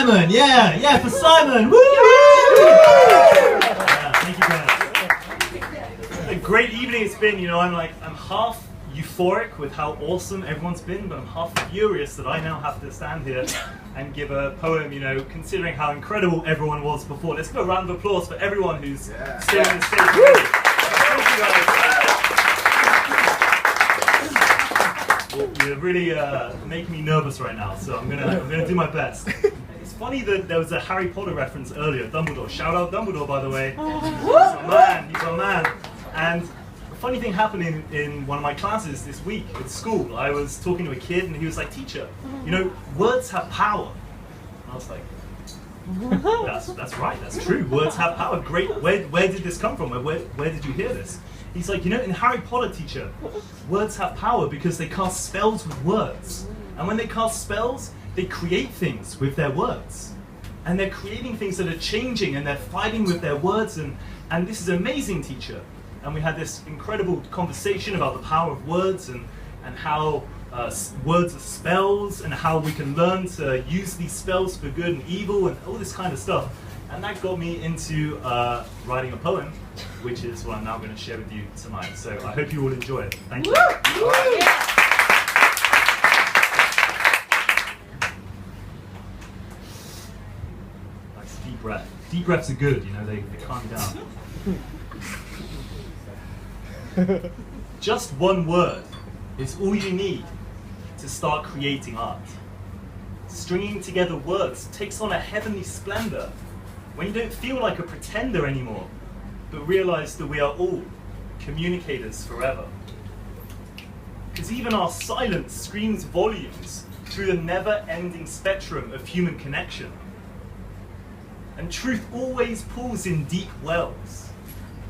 Simon. Yeah, for Simon. Woo! Yeah, thank you guys. A great evening it's been. You know, I'm half euphoric with how awesome everyone's been, but I'm half furious that I now have to stand here and give a poem, you know, considering how incredible everyone was before. Let's give a round of applause for everyone who's still on the stage. Thank you guys. You're really making me nervous right now, so I'm gonna do my best. It's funny that there was a Harry Potter reference earlier, Dumbledore. Shout out Dumbledore, by the way. He's our man. And a funny thing happened in one of my classes this week at school. I was talking to a kid and he was like, "Teacher, you know, words have power." And I was like, that's right, that's true. Words have power. Great. Where did this come from? Where did you hear this? He's like, "You know, in Harry Potter, teacher, words have power because they cast spells with words. And when they cast spells, they create things with their words. And they're creating things that are changing and they're fighting with their words. And this is amazing, teacher." And we had this incredible conversation about the power of words and how words are spells and how we can learn to use these spells for good and evil and all this kind of stuff. And that got me into writing a poem, which is what I'm now going to share with you tonight. So I hope you all enjoy it. Thank you. Nice deep breath. Deep breaths are good, you know, they calm you down. Just one word is all you need to start creating art. Stringing together words takes on a heavenly splendor when you don't feel like a pretender anymore, but realize that we are all communicators forever. Because even our silence screams volumes through the never-ending spectrum of human connection. And truth always pulls in deep wells.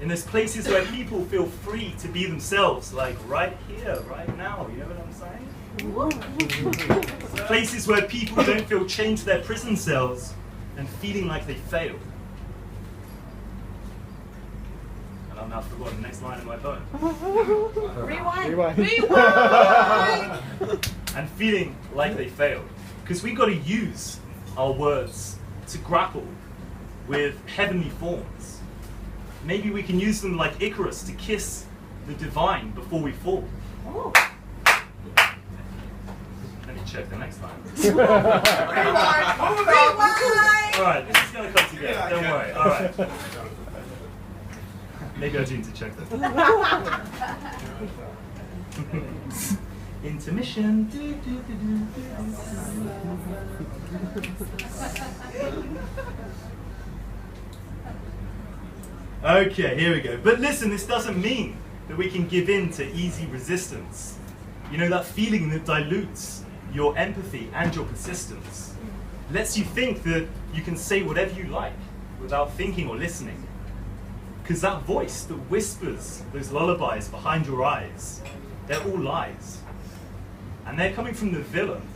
In those places where people feel free to be themselves, like right here, right now, you know what I'm saying? Places where people don't feel chained to their prison cells and feeling like they failed. And I've now forgotten the next line of my poem. Rewind. And feeling like they failed. Because we've got to use our words to grapple with heavenly forms. Maybe we can use them like Icarus to kiss the divine before we fall. Oh. Let me check the next time. Rewind. Alright, this is going to come together, don't worry. Alright. Maybe I do need to check that. Intermission. Okay, here we go. But listen, this doesn't mean that we can give in to easy resistance. You know, that feeling that dilutes your empathy and your persistence. Lets you think that you can say whatever you like without thinking or listening. Because that voice that whispers those lullabies behind your eyes, they're all lies. And they're coming from the villain.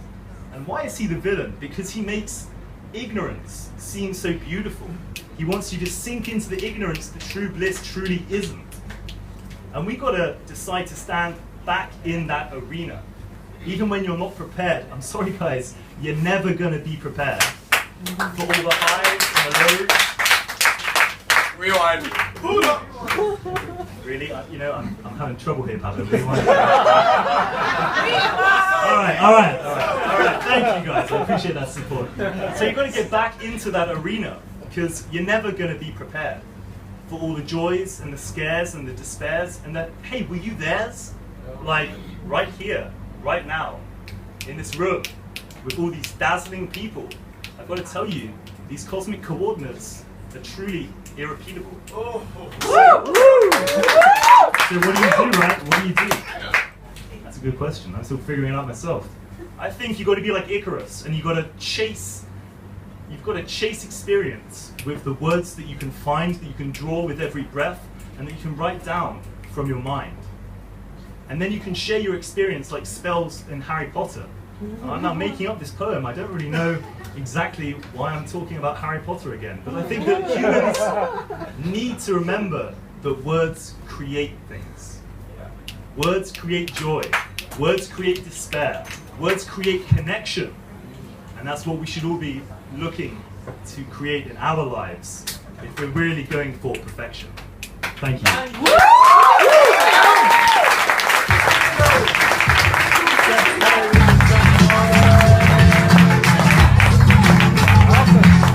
And why is he the villain? Because he makes ignorance seem so beautiful. He wants you to sink into the ignorance that true bliss truly isn't. And we've got to decide to stand back in that arena. Even when you're not prepared. I'm sorry guys, you're never going to be prepared for all the highs and the lows. Rewind. Really? You know, I'm having trouble here, Pablo. Rewind. All right. Thank you guys. I appreciate that support. So you've got to get back into that arena because you're never going to be prepared for all the joys and the scares and the despairs and that, hey, were you theirs? Like right here, right now, in this room, with all these dazzling people. I've got to tell you, these cosmic coordinates are truly irrepeatable. So what do you do, right? What do you do? That's a good question. I'm still figuring it out myself. I think you've got to be like Icarus, and you've got to chase experience with the words that you can find, that you can draw with every breath, and that you can write down from your mind. And then you can share your experience like spells in Harry Potter. I'm now making up this poem. I don't really know exactly why I'm talking about Harry Potter again, but I think that humans need to remember that words create things. Words create joy. Words create despair. Words create connection. And that's what we should all be looking to create in our lives if we're really going for perfection. Thank you.